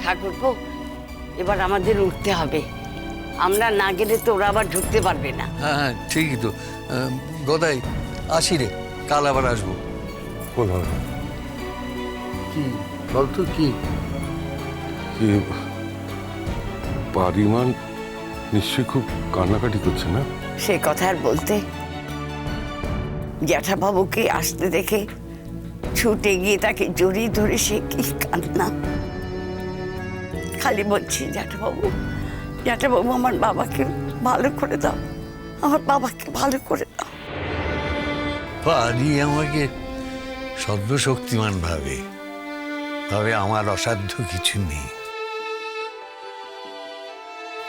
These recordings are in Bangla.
ঠাকুরপো, এবার আমাদের উঠতে হবে। আমরা না গেলে তো ওরা আবার ঢুকতে পারবে না। হ্যাঁ ঠিকই তো। গদাই আসি রে, কাল আবার আসবো। কি বলতো? কি পারিমান নিশ্চয়ই খুব কান্নাকাটি করছে না? সে কথা আর বলতে, জ্যাঠাবাবুকে আসতে দেখে ছুটে গিয়ে তাকে জড়িয়ে ধরে সে কি কান্না। খালি বলছি, জ্যাঠাবাবু জ্যাঠাবাবু, আমার বাবাকে ভালো করে দাও, আমার বাবাকে ভালো করে দাও। পারি আমাকে সর্বশক্তিমান ভাবে আমার অসাধ্য কিছু নেই।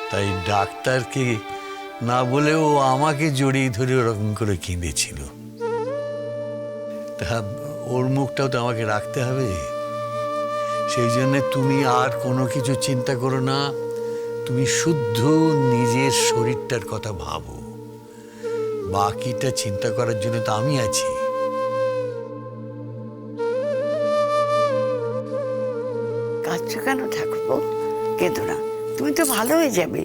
তাই ডাক্তারকে না বলে ও আমাকে জড়িয়ে ধরে ওরকম করে কেঁদেছিল। তা ওর মুখটাও তো আমাকে রাখতে হবে। সেই জন্য তুমি আর কোনো কিছু চিন্তা করো না, তুমি শুদ্ধ নিজের শরীরটার কথা ভাবো। বাকিটা চিন্তা করার জন্য তো আমি আছি। কাঁদছো কেন ঠাকুরপো? কেঁদো না, তুমি তো ভালো হয়ে যাবে,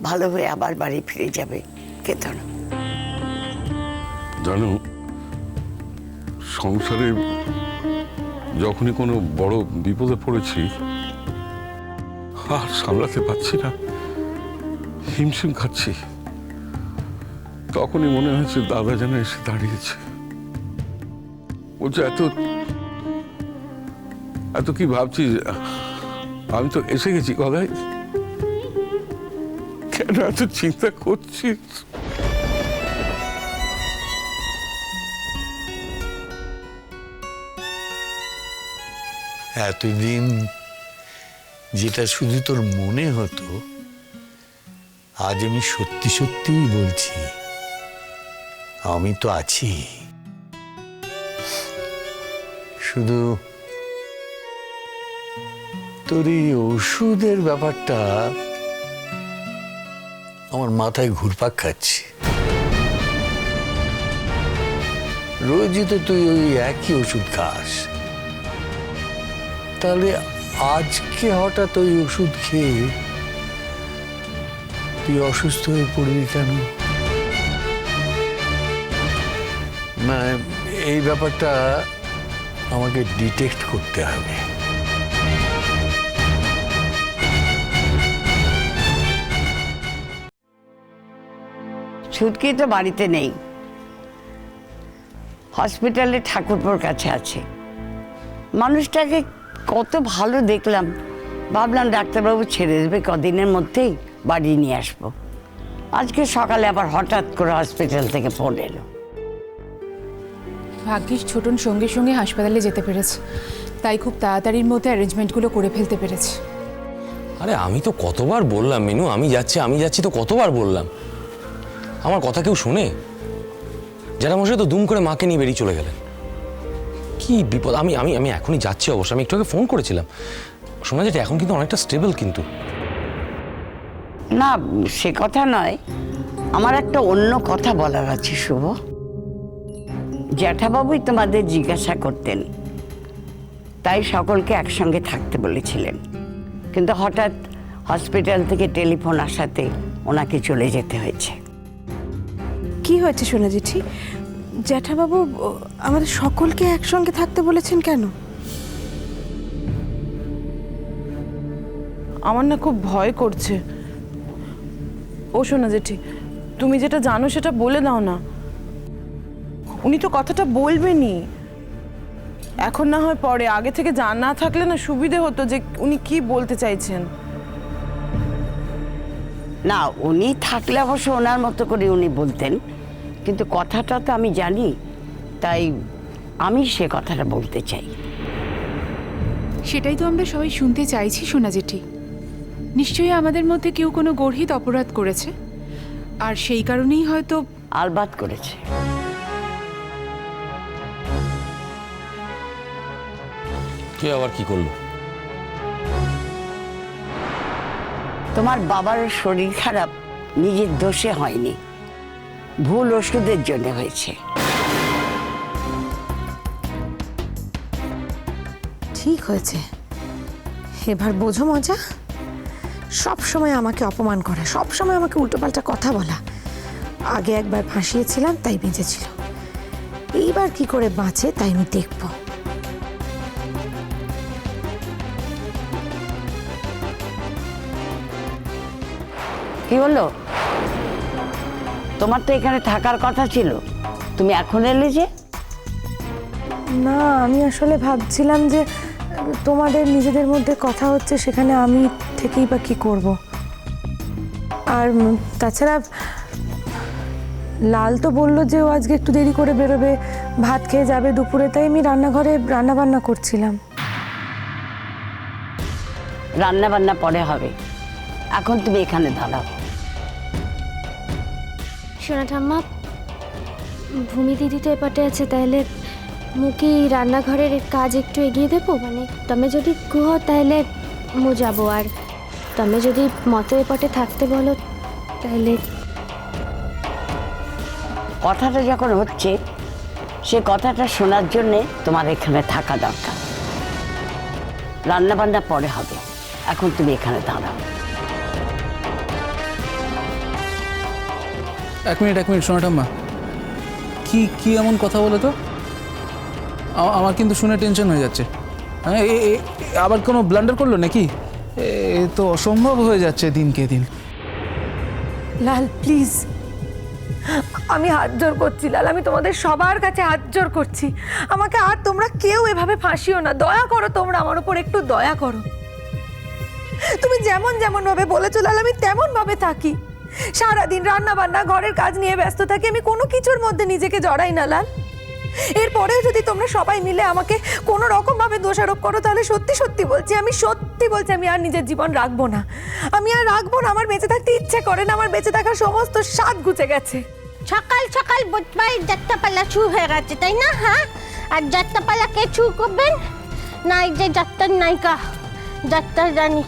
ভালো হয়ে আবার বাড়ি ফিরে যাবে, কেঁদো না। জানো, সংসারে যখনই কোনো বড় বিপদে পড়েছি আর সামলাতে পারছি না, হিমশিম খাচ্ছি, তখনই মনে হয়েছে দাদা যেন এসে দাঁড়িয়েছে। বলছে এত এত কি ভাবছিস, আমি তো এসে গেছি। গদাই, কেন এত চিন্তা করছিস? এতদিন যেটা শুধু তোর মনে হতো, আজ আমি সত্যি সত্যিই বলছি, আমি তো আছি। শুধু তোর এই ওষুধের ব্যাপারটা আমার মাথায় ঘুরপাক খাচ্ছে। রোজই তো তুই ওই একই ওষুধ খাস, তাহলে আজকে হঠাৎ ওই ওষুধ খেয়ে তুই অসুস্থ হয়ে পড়বি কেন? না, এই ব্যাপারটা আমাকে ডিটেক্ট করতে হবে। ছুটকি তো বাড়িতে নেই, হসপিটালে ঠাকুরপোর কাছে আছে। মানুষটাকে কত ভালো দেখলাম, ভাবলাম ডাক্তারবাবু ছেড়ে দেবে, কদিনের মধ্যেই বাড়ি নিয়ে আসবো। আজকে সকালে আবার হঠাৎ করে হসপিটাল থেকে ফোন এলো। ভাগ্যিস ছোটন সঙ্গে সঙ্গে হাসপাতালে যেতে পেরেছে, তাই খুব তাড়াতাড়ির মধ্যে অ্যারেঞ্জমেন্টগুলো করে ফেলতে পেরেছে। আরে আমি তো কতবার বললাম মিনু, আমি যাচ্ছি তো কতবার বললাম, আমার কথা কেউ শোনে? যারা মশাই তো দুম করে মাকে নিয়ে বেরিয়ে চলে গেলেন। কি বিপদ! আমি আমি আমি এখনই যাচ্ছি। অবশ্য আমি একটু আগে ফোন করেছিলাম, শোনা যেটা এখন কিন্তু অনেকটা স্টেবল। কিন্তু না, সে কথা নয়, আমার একটা অন্য কথা বলার আছে শুভ। জ্যাঠাবাবুই তোমাদের জিজ্ঞাসা করতেন, তাই সকলকে একসঙ্গে থাকতে বলেছিলেন, কিন্তু হঠাৎ হসপিটাল থেকে টেলিফোন আসাতে ওনাকে চলে যেতে হয়েছে। কি হয়েছে সোনা জেঠি? জ্যাঠাবাবু আমাদের সকলকে একসঙ্গে থাকতে বলেছেন কেন? আমার না খুব ভয় করছে। ও সোনা জেঠি, তুমি যেটা জানো সেটা বলে দাও না। উনি তো কথাটা বলবেনই, এখন না হয় পরে, আগে থেকে জানা থাকলে না সুবিধে হতো যে উনি কি বলতে চাইছেন। না, উনি থাকলে অবশ্য ওনার মতো করে উনি বলতেন, কিন্তু কথাটা তো আমি জানি, তাই আমি সে কথাটা বলতে চাই। সেটাই তো আমরা সবাই শুনতে চাইছি সোনা জেঠি। নিশ্চয়ই আমাদের মধ্যে কেউ কোনো গর্হিত অপরাধ করেছে, আর সেই কারণেই হয়তো। আলবাত করেছে। কে আবার কি করলো? তোমার বাবার শরীর খারাপ নিজের দোষে হয়নি, ভুল ওষুধের জন্য হয়েছে। ঠিক হয়েছে, এবার বোঝো মজা, সব সময় আমাকে অপমান করা, সব সময় আমাকে উল্টোপাল্টা কথা বলা। আগে একবার ফাঁসিয়েছিলাম তাই বেঁচেছিল, এইবার কি করে বাঁচে তাই আমি দেখব। কি হলো? তোমার তো এখানে থাকার কথা ছিল, তুমি এখন এলে যে? না, আমি আসলে ভাবছিলাম যে তোমাদের নিজেদের মধ্যে কথা হচ্ছে, সেখানে আমি থেকেই বা কি করব। আর তাছাড়া লাল তো বললো যে ও আজকে একটু দেরি করে বেরোবে, ভাত খেয়ে যাবে দুপুরে, তাই আমি রান্নাঘরে রান্না বান্না করছিলাম। রান্না বান্না পরে হবে, এখন তুমি এখানে দাঁড়াও। শোনা ঠাম্মা, ভূমি দিদি তো এপাটে আছে, তাহলে মুকি রান্নাঘরের কাজ একটু এগিয়ে দেবো। মানে তুমি যদি কুহ তাহলে মু যাবো, আর তুমি যদি মতো এপাটে থাকতে বলো তাহলে। কথাটা যখন হচ্ছে, সে কথাটা শোনার জন্যে তোমার এখানে থাকা দরকার। রান্না বান্না পরে হবে, এখন তুমি এখানে দাঁড়াও। এক মিনিট সোনা ঠাম্মা, কি কি এমন কথা বলে তো? আমার কিন্তু শুনে টেনশন হয়ে যাচ্ছে। হ্যাঁ, আবার কোনো ব্লান্ডার করলো নাকি? এ তো অসম্ভব হয়ে যাচ্ছে দিনকে দিন। লাল প্লিজ, আমি হাত জোর করছি লাল, আমি তোমাদের সবার কাছে হাত জোর করছি, আমাকে আর তোমরা কেউ এভাবে ফাঁসিও না, দয়া করো, তোমরা আমার উপর একটু দয়া করো। তুমি যেমন যেমন ভাবে বলেছো লাল, আমি তেমন ভাবে থাকি। সারাদিন রান্না বান্না ঘরের কাজ নিয়ে ব্যস্ত থাকি, আমি কোনো কিছুর মধ্যে নিজেকে জড়াই না লাল। এরপরেও যদি তোমরা সবাই মিলে আমাকে কোনো রকম ভাবে দোষারোপ করো, তাহলে সত্যি সত্যি বলছি, আমি আর নিজের জীবন রাখবো না, আমি আর রাখবো না। আমার বেঁচে থাকতে ইচ্ছে করে না, আমার বেঁচে থাকার সমস্ত স্বাদ ঘুচে গেছে। সকাল সকাল বুধবার যাত্রাপালা শুরু হয়ে গেছে, তাই না? হ্যাঁ, আর যাত্রাপালা কে শুরু করবেন? না, এই যে যাত্রার নায়িকা, যাত্রার রানী।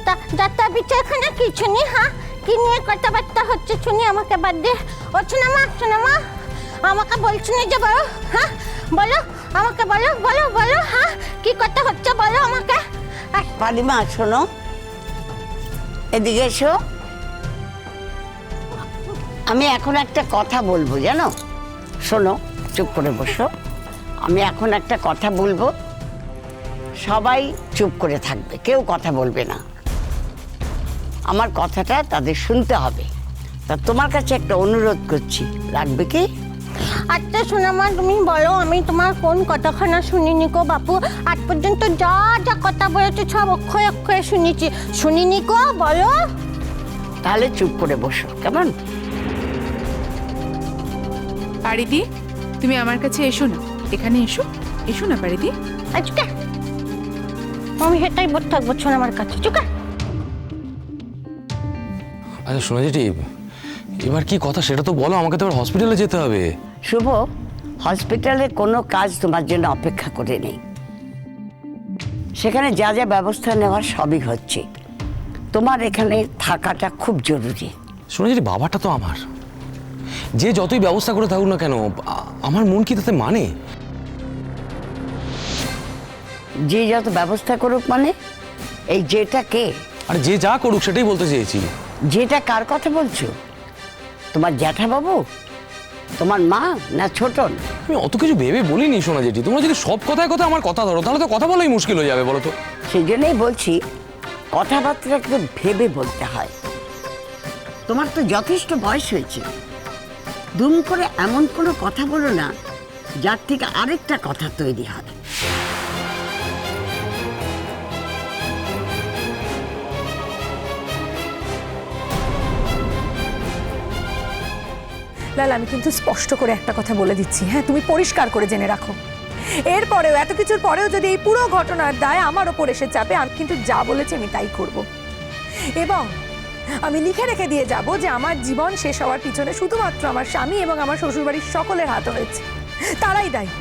তা যাত্রার বিচারখানা কি শুনি? হ্যাঁ, কি নিয়ে কথাবার্তা হচ্ছে শুনি, আমাকে বাদ দিয়ে। ও শোনামা, আমাকে বলছো না যে বলো? হ্যাঁ বলো, আমাকে বলো। হ্যাঁ, কি কথা হচ্ছে বলো আমাকে। পালিমা শোনো, এদিকে এসো। আমি এখন একটা কথা বলবো, জানো? শোনো, চুপ করে বসো। আমি এখন একটা কথা বলবো, সবাই চুপ করে থাকবে, কেউ কথা বলবে না। আমার কথাটা তাদের শুনতে হবে। তা তোমার কাছে একটা অনুরোধ করছি, রাখবে কি? আচ্ছা শোনামা, তুমি বলো, আমি তোমার কোন কথাখানা শুনিনি গো বাপু। আজ পর্যন্ত যা যা কথা বলেছো সব অক্ষরে অক্ষরে শুনিনি গো, বলো। তাহলে চুপ করে বসো, কেমন? পারিদি, তুমি আমার কাছে এসো না, এখানে এসো না পারিদি। আজকে আমি সেটাই বোধ থাকবো আমার কাছে, চুকা। আচ্ছা শোনা যেটি, এবার কি কথা সেটা তো বলো, আমাকে তো এবার হসপিটালে যেতে হবে। শুভ, হসপিটালে কোনো কাজ তোমার জন্য অপেক্ষা করে নেই, সেখানে যা যা ব্যবস্থা নেওয়ার সবই হচ্ছে। তোমার এখানে থাকাটা খুব জরুরি। শোনা যেটি, বাবাটা তো আমার, যে যতই ব্যবস্থা করে থাকুক না কেন, আমার মন কি তাতে মানে? যে যত ব্যবস্থা করুক মানে? এই যেটা কে? আর যে যা করুক সেটাই বলতে চেয়েছি। যেটা কার কথা বলছো? তোমার জ্যাঠাবাবু, তোমার মা, না ছোটন? আমি অত কিছু ভেবে বলিনি সোনা যেটি। তোমরা যদি সব কথায় কথা আমার কথা ধরো, তাহলে তো কথা বলাই মুশকিল হয়ে যাবে, বলো তো। সেই জন্যই বলছি, কথাবার্তা একটু ভেবে বলতে হয়। তোমার তো যথেষ্ট বয়স হয়েছে, দুম করে এমন কোনো কথা বলো না যার থেকে আরেকটা কথা তৈরি হবে। লাল, আমি কিন্তু স্পষ্ট করে একটা কথা বলে দিচ্ছি, হ্যাঁ, তুমি পরিষ্কার করে জেনে রাখো, এরপরেও এত কিছুর পরেও যদি এই পুরো ঘটনার দায় আমার ওপর এসে চাপে, আমি কিন্তু যা বলেছি আমি তাই করব। এবং আমি লিখে রেখে দিয়ে যাব যে আমার জীবন শেষ হওয়ার পিছনে শুধুমাত্র আমার স্বামী এবং আমার শ্বশুরবাড়ির সকলের হাত রয়েছে, তারাই দায়ী।